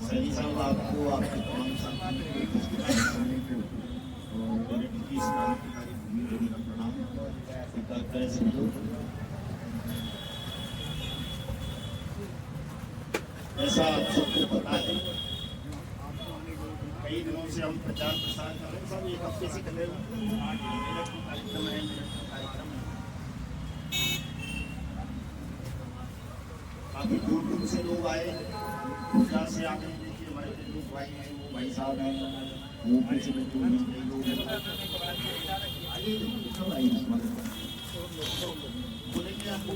सैनी साहब आपको आपके तमाम साथियों को और की इस क्रांतिकारी भूमि का प्रणाम स्वीकार करें सब लोग। ऐसा आप सबको पता है, कई दिनों से हम प्रचार प्रसार कर रहे हैं, सब एक हफ्ते से कर रहे हैं। कार्यक्रम है, कार्यक्रम है, काफी दूर दूर से लोग आए, गुजरात से आगे देखिए हमारे लोग भाई हैं, वो भाई साहब हैं, वो पीछे बैठे हुए कई लोग बोलेंगे आपको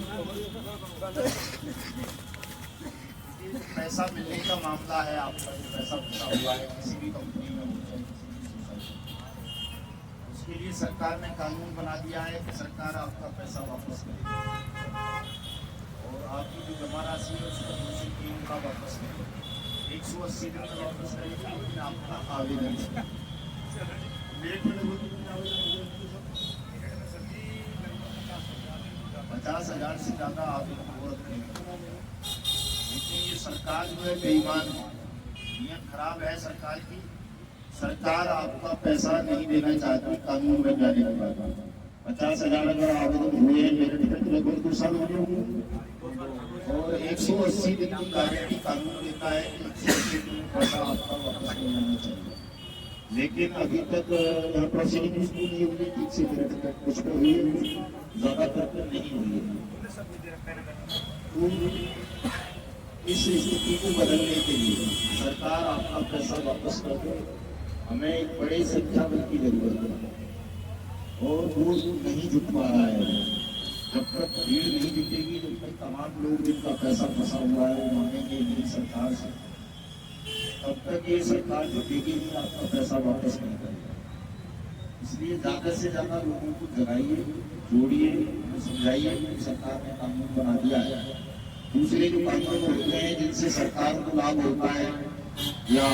पैसा मिलने का मामला है। आपका जो पैसा फंसा हुआ है किसी भी कंपनी में हो चाहे किसी भी सोसाइटी, उसके लिए सरकार ने कानून बना दिया है कि सरकार आपका पैसा वापस करेगी और आपकी जो जमा राशि है उसका 203 का वापस करेगी, 180 दिन में वापस करेगी। लेकिन आपका आवेदन लेट में 50,000 से ज़्यादा आवेदन हो रखे हैं। लेकिन ये सरकार जो है बेईमान है, नियत खराब है सरकार की। सरकार आपका पैसा नहीं देना चाहती कानून बन जाने के बाद। 50,000 अगर आवेदन हुए हैं, मेरे टिकट लगभग 2 साल हो गए और 180 दिन की गारंटी कानून देता है कि 180 दिन में पैसा आपका वापस नहीं आना चाहिए। लेकिन अभी तक यहाँ प्रोसीडिंग नहीं हुई ठीक से, मेरे टिकट कुछ तो हुई है, ज्यादातर नहीं हुई है। इस स्थिति को बदलने के लिए सरकार आपका पैसा वापस कर दे। हमें एक बड़ी संख्या की जरूरत है और वो नहीं जुट पा रहा है। जब तक भीड़ नहीं जुटेगी, जब तक तमाम लोग जिनका पैसा फंसा हुआ है वो मांगेंगे नहीं सरकार से, तब तक ये सरकार जुटेगी नहीं, आपका पैसा वापस नहीं करेगा। इसलिए ज्यादा से ज्यादा लोगों को जगाइए, जोड़िए, समझाइए कि सरकार ने कानून बना दिया है। दूसरे जो कानून होते हैं जिनसे सरकार को लाभ होता है या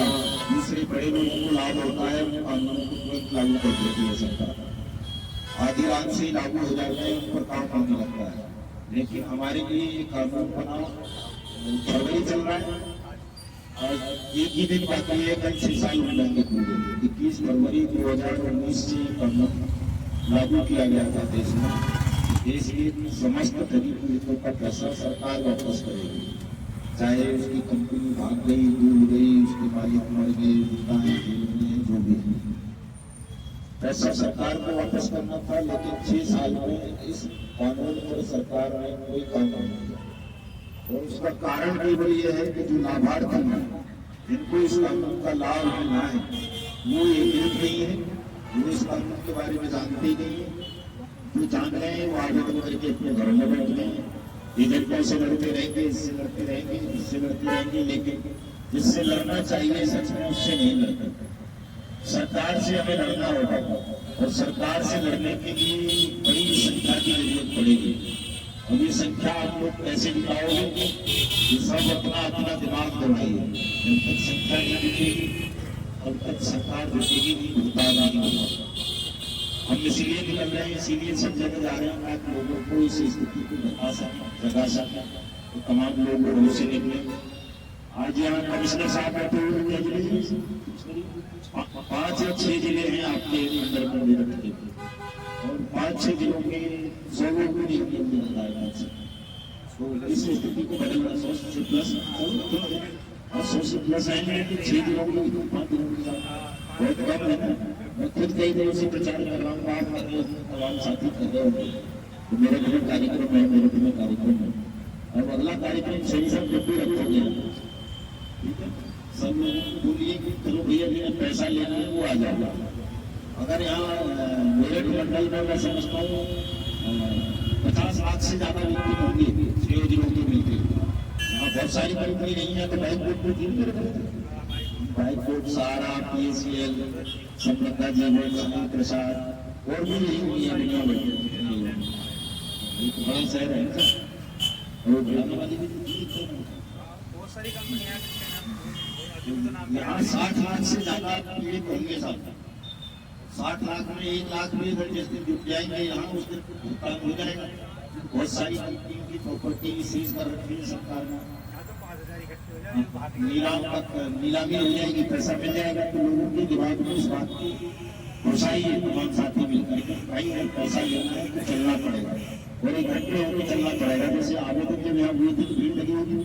दूसरे बड़े लोगों को लाभ होता है, उन कानूनों को तुरंत लागू कर देती है सरकार। आधी रात से लागू हो जाते हैं, उन पर काम होने लगता है। लेकिन हमारे लिए ये कानून बना फरवरी चल रहा है और एक ही दिन बाकी है, कल 6 साल हो जाएंगे पूरे। 21 फरवरी 2019 से कानून लागू किया गया था देश में। देश के समस्त गरीबों का पैसा सरकार वापस करेगी, चाहे उसकी कंपनी भाग गई, डूब गई, उसके मालिक मर गए, जो भी पैसा सरकार को वापस करना था। लेकिन 6 साल में इस कानून पर सरकार ने कोई काम नहीं किया और उसका कारण केवल ये है कि जो लाभार्थी हैं जिनको इस कानून का लाभ मिलना है वो एकजुट नहीं है, वो इस कानून के बारे में जानते ही नहीं है। जो जान रहे हैं वो आवेदन करके अपने घरों में बैठ गए हैं, एजेंटों से लड़ते रहेंगे, इससे लड़ते रहेंगे, इससे लड़ते रहेंगे, लेकिन जिससे लड़ना चाहिए सच में उससे नहीं लड़ते। सरकार से हमें लड़ना होगा और सरकार से लड़ने के लिए बड़ी संख्या की जरूरत पड़ेगी। और ये संख्या आप लोग कैसे दिखाओगे कि सब अपना अपना दिमाग दौड़ाइए। जब तक संख्या नहीं जुटेगी तब तक सरकार जुटेगी नहीं, भुगतान नहीं होगा। हम इसीलिए निकल रहे हैं, इसीलिए सब जगह जा रहे हैं ताकि लोगों को इस स्थिति को जगा सकें। तो तमाम लोग घरों से निकले। आज यहाँ कमिश्नर साहब बैठे हुए हैं, 5 या 6 जिले हैं आपके अंदर में मेरठ के और 5-6 जिलों के 100 लोग भी नहीं बताया। तो इस स्थिति को बदलना 100 से प्लस और 100 से प्लस आएंगे कि 6 जिलों के 5 जिलों के साथ बहुत कम है। मैं खुद कई दिनों से प्रचार कर रहा हूँ, आप तमाम साथी कर रहे होंगे। तो मेरे घर में कार्यक्रम है, मेरे घर में कार्यक्रम है और अगला कार्यक्रम सही सब जब भी रखोगे, ठीक है, सब लोगों को बोलिए कि चलो भैया जिन्हें पैसा लेना है वो आ जाएगा। अगर यहाँ मेरठ मंडल में मैं समझता हूँ 50 लाख से ज्यादा व्यक्ति होंगे 6 जिलों के मिलते। यहाँ बहुत सारी कंपनी नहीं है तो बैंक बोर्ड को जीत कर हाईकोर्ट, सहारा, PACL, समृद्धा जीवन, सुनील प्रसाद और भी यही हुई है दुनिया भर एक बड़ा शहर है और बहुत सारी कंपनियां यहाँ 60 लाख से ज्यादा पीड़ित होंगे। 60 लाख में 1 लाख भी अगर जिस दिन जुट जाएंगे यहाँ उस दिन भुगतान हो जाएगा। बहुत सारी कंपनियों की प्रॉपर्टी सीज कर रखी है सरकार ने। नीलामी हो जाएगी, पैसा मिल जाएगा, तो लोगों के दिमाग में इस बात की घुसाई है तमाम साथी मिलकर के भाई अगर पैसा लेना है तो चलना पड़ेगा और इकट्ठे होकर चलना पड़ेगा। जैसे आवेदन जब यहाँ हुए थे भीड़ लगी होगी,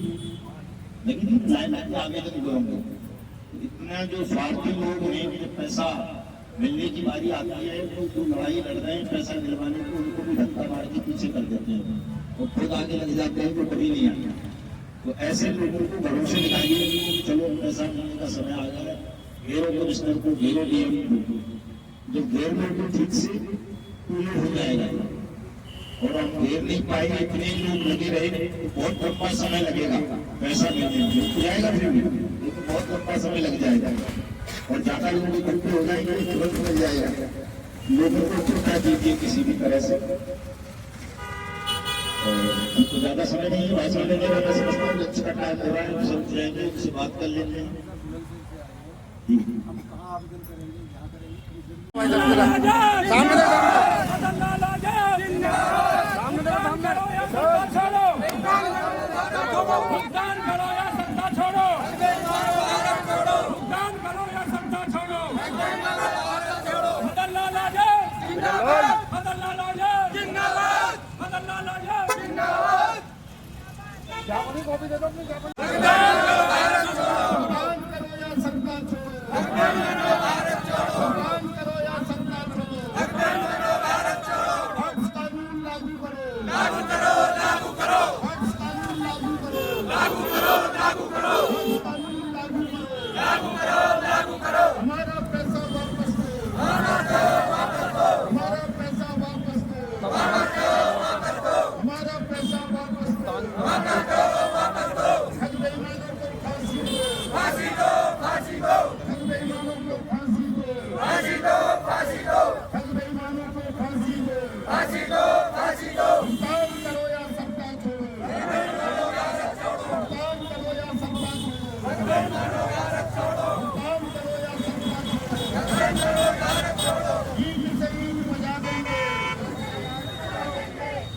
लेकिन लाइन के आवेदन हुए होंगे, इतना जो स्वार्थी लोग हैं कि जब पैसा मिलने की बारी आती है तो जो लड़ाई लड़ रहे हैं पैसा दिलवाने को उनको भी धक्का मार के पीछे कर देते हैं और खुद आगे लग जाते हैं तो कभी नहीं आते। तो ऐसे लोगों को भरोसे दिखाइए कि चलो पैसा मिलने का समय आ गया है, घेरो कमिश्नर को, घेरो डीएम को, जब घेर लो तो ठीक से तो ये हो जाएगा और हम घेर नहीं पाएंगे, इतने लोग लगे रहे तो बहुत लंबा समय लगेगा पैसा मिलने में, हो जाएगा फिर भी लेकिन बहुत लंबा समय लग जाएगा और ज्यादा लोग इकट्ठे हो जाएंगे तो तुरंत मिल जाएगा। लोगों को छुट्टा दीजिए किसी भी तरह से। तो ज्यादा समय नहीं है, भाषण लेने का मैं समझता हूँ लंच का टाइम हो रहा है, सब जाएंगे उनसे बात कर लेते हैं। भुगतान करो या सत्ता छोड़ो, भुगतान करो या सत्ता छोड़ो, मदन लाल आजाद जिंदाबाद, मदन लाल आजाद जिंदाबाद, मदन लाल आजाद जिंदाबाद। जापानी कॉपी दे दो अपनी जापानी। भुगतान करो भारत छोड़ो, भुगतान करो या सत्ता छोड़ो, भुगतान करो भारत छोड़ो, भुगतान करो या सत्ता छोड़ो, भुगतान करो भारत छोड़ो, हज कानून लागू करो, लागू करो, लागू करो, हज कानून लागू करो, लागू करो, लागू करो, हज कानून लागू करो, लागू करो, लागू करो, हमारा पैसा वापस दो, हमारा वापस दो, हमारा पैसा वापस दो, हमारा वापस दो, हमारा पैसा वापस दो, हमारा वापस दो, ठग बेईमानों को फांसी दो, फांसी दो, फांसी दो, ठग बेईमानों को फांसी दो, फांसी दो, फांसी दो, ठग बेईमानों को फांसी दो, फांसी दो, फांसी दो, भुगतान करो या सत्ता छोड़ो, भुगतान करो या सत्ता छोड़ो, भुगतान करो या सत्ता छोड़ो, भुगतान करो या सत्ता छोड़ो, भुगतान करो या सत्ता छोड़ो, भुगतान करो या सत्ता छोड़ो, ईद से ईद बजा देंगे,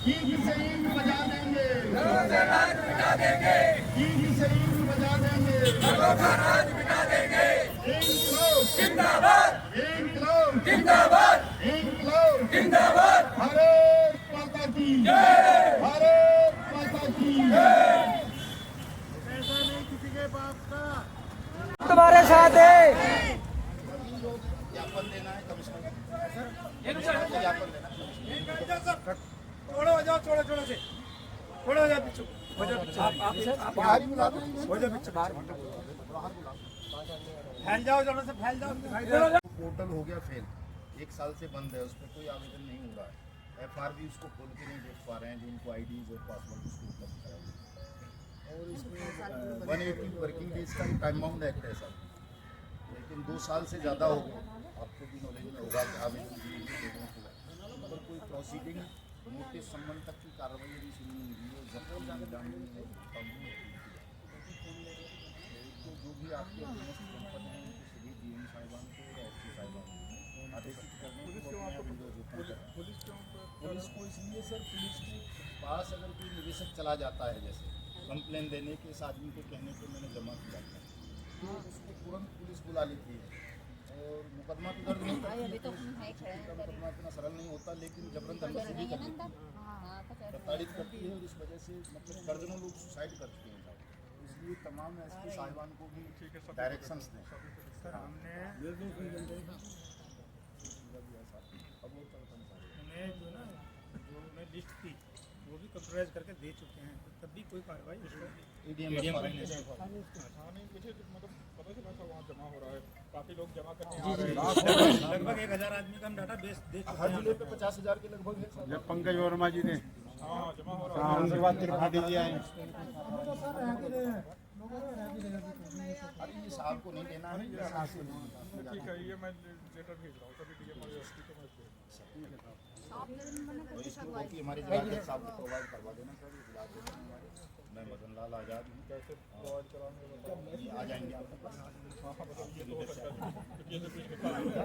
ईद से ईद बजा देंगे, राज मिटा देंगे, ईद से ईद बजा देंगे, लोगों का राज मिटा देंगे, इनकलाब जिंदाबाद, इनकलाब जिंदाबाद, इनकलाब जिंदाबाद, भारत माता की जय, भारत माता की जय। पैसा नहीं किसी के बाप का, तुम्हारे साथ है। ज्ञापन देना है कमिश्नर, ज्ञापन देना छोड़ो जाओ, छोड़ो छोड़ो से छोड़ो जाओ पीछे, हो जाओ पीछे, आप बाहर ही बुला दो, हो जाओ पीछे, बाहर फैल जाओ, जरा से फैल जाओ। पोर्टल हो गया फेल, 1 साल से बंद है, उस पर कोई आवेदन नहीं हो रहा है, FRB उसको खोल के नहीं देख पा रहे हैं जिनको आईडीज और पासवर्ड उसको उपलब्ध करा और इसमें 180 वर्किंग डेज का टाइम बाउंड एक्ट है सर, लेकिन 2 साल से ज़्यादा हो गए, आपको भी नॉलेज में होगा कि आवेदन पर कोई प्रोसीडिंग नोटिस संबंध तक की कार्रवाई अभी शुरू नहीं हुई है, जब तो जो भी आपके अधीनस्थ जनपद हैं सभी डीएम साहिबान को और एसपी साहिबान को आदेशित करने को पुलिस को इसलिए सर, पुलिस के पास अगर कोई निवेशक चला जाता है, जैसे कंप्लेन देने के इस आदमी के कहने पे मैंने जमा किया था, तो उसको तुरंत पुलिस बुला लेती है और मुकदमा तो दर्ज नहीं करती, मुकदमा इतना सरल नहीं होता, लेकिन जबरन धमकी भी करती है, प्रताड़ित करती है और इस वजह से मतलब दर्जनों लोग सुसाइड कर चुके हैं, इसलिए तमाम एसपी साहिबान को भी डायरेक्शंस दें। उन्हें जो ना जो उन्हें लिस्ट थी वो भी कंप्यूटराइज करके दे चुके हैं, तो तब भी कोई कार्रवाई उसको मतलब पता चला था वहाँ जमा हो रहा है, काफी लोग जमा करने आ रहे हैं, लगभग 1000 आदमी का हम डाटा बेस दे चुके हर जिले पे 50,000 के लगभग है। पंकज वर्मा जी ने हाँ जमा हो रहा है। उनके बाद त्रिपाठी जी आए, अरे ये साहब को नहीं देना है, ये साहब को नहीं देना। ठीक है, ये मैं लेटर भेज रहा हूँ सभी डीएम और एसपी को मैं भेज रहा तो इसको कि हमारे जिला साहब को प्रोवाइड करवा देना सर, जिला मैं मदन लाल आजाद हूँ, कैसे प्रोवाइड कराने आ जाएंगे आपके पास,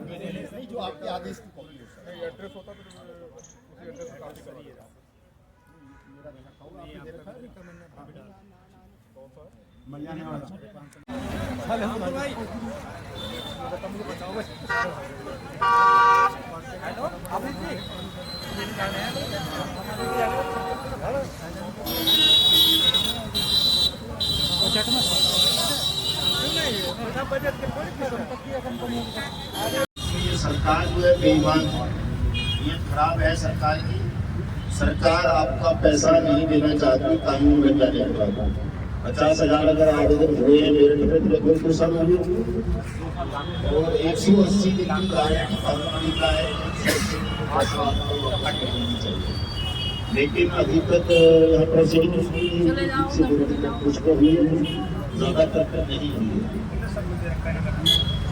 नहीं नहीं जो आपके आदेश की कॉपी हो सर, एड्रेस होता तो उसी एड्रेस पे कार्य करिए। मेरा रखा हुआ आपने दे रखा है, कौन सा मर जाने वाला। ये सरकार जो है बेईमान है, ये खराब है सरकार की। सरकार आपका पैसा नहीं देना चाहती कानून बन जाने के बाद। 50,000 अगर आवेदन हुए हैं मेरे तो तो सब हुए और 180 दिन की गारंटी कानून देता है, लेकिन अभी तक यहाँ पर कुछ को हुई ज्यादातर नहीं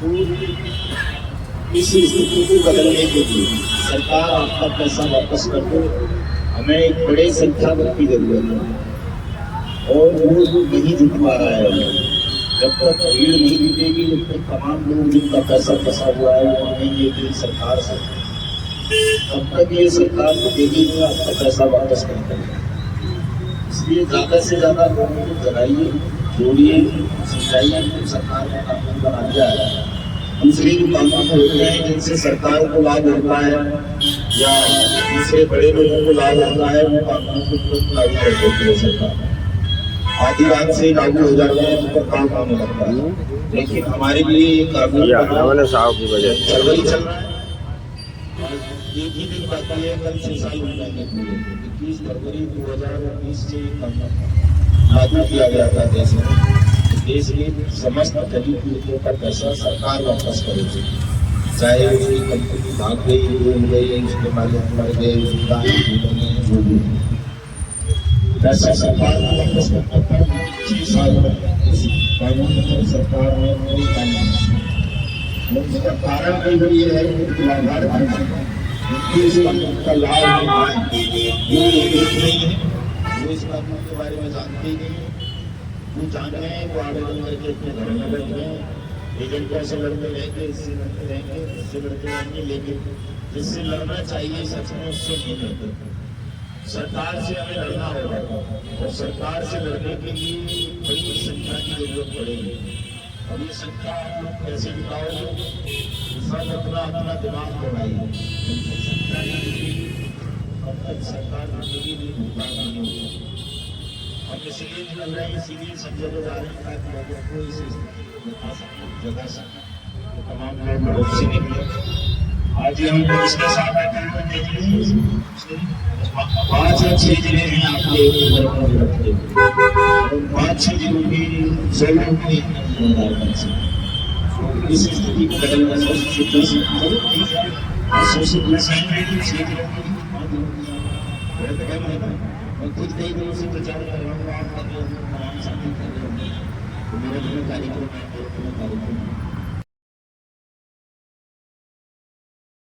हुई है। इस स्थिति को बदलने के लिए सरकार आपका पैसा वापस कर दो। हमें एक बड़े संख्या की जरूरत है और वो नहीं जुट पा रहा है। जब तक भीड़ नहीं जुटेगी जब तक तमाम लोग जिनका पैसा फंसा हुआ है वो आएंगे सरकार से, तब तक ये सरकार को देगी नहीं आपका पैसा वापस कर देगा। इसलिए ज्यादा से ज्यादा लोगों को जगाइए, जोड़िए, समझाइए कि सरकार का कानून बना दिया है। दूसरे जो कानून होते हैं जिनसे सरकार को लाभ होता है या दूसरे बड़े लोगों को लाभ होता है वो कानून को तुरंत लागू कर देती है सरकार। आधी रात से लागू हो जाता है उन पर काम होने लगता है, लेकिन हमारे लिए ये कानून फरवरी चल रहा है और एक ही दिन बाकी है, कल 6 साल हो जाएंगे पूरे। 21 फरवरी 2019 से ये कानून लागू किया गया था देश में। देश के समस्त गरीब पीड़ितों का पैसा सरकार वापस करेगी, चाहे उसकी कंपनी भाग गई, डूब गई, उसके मालिक मर गए, जो भी पैसा सरकार को वापस करना था। 6 साल में सरकार ने कोई काम नहीं। उसका कारण कई बार ये है कि लाभार्थी इस कानून का लाभ नहीं है, वो इस कानून के बारे में जानते ही नहीं है। वो जान रहे हैं, वो आवेदन करके अपने घर में बैठ रहे हैं, एजेंटों से लड़ते रहेंगे, इससे लड़ते रहेंगे, इससे लड़ते रहेंगे, लेकिन जिससे लड़ना चाहिए सच में उससे नहीं लड़ते। सरकार से हमें लड़ना होगा और सरकार से लड़ने के लिए बड़ी संख्या की जरूरत पड़ेगी। और ये संख्या आप लोग कैसे जुटाओगे? सब अपना दिमाग लगाइए। संख्या अब तक सरकार की भुगतान नहीं होगा। हम इसीलिए निकल रहे हैं, इसीलिए सब जगह जा रहे हैं ताकि लोगों को इस बता सकें, जगह सकें। तमाम लोग बहुत से निकले। आज हम लोग इसके साथ बैठे हुए देखिए 5 या 6 जिले हैं आपके रखते और 5-6 जिलों की जरूर भी इस स्थिति को बदलना और कुछ कई दिनों से प्रचार कर रहा हूँ, आप तमाम साथी कर रहे हैं, तो मेरा जो कार्यक्रम है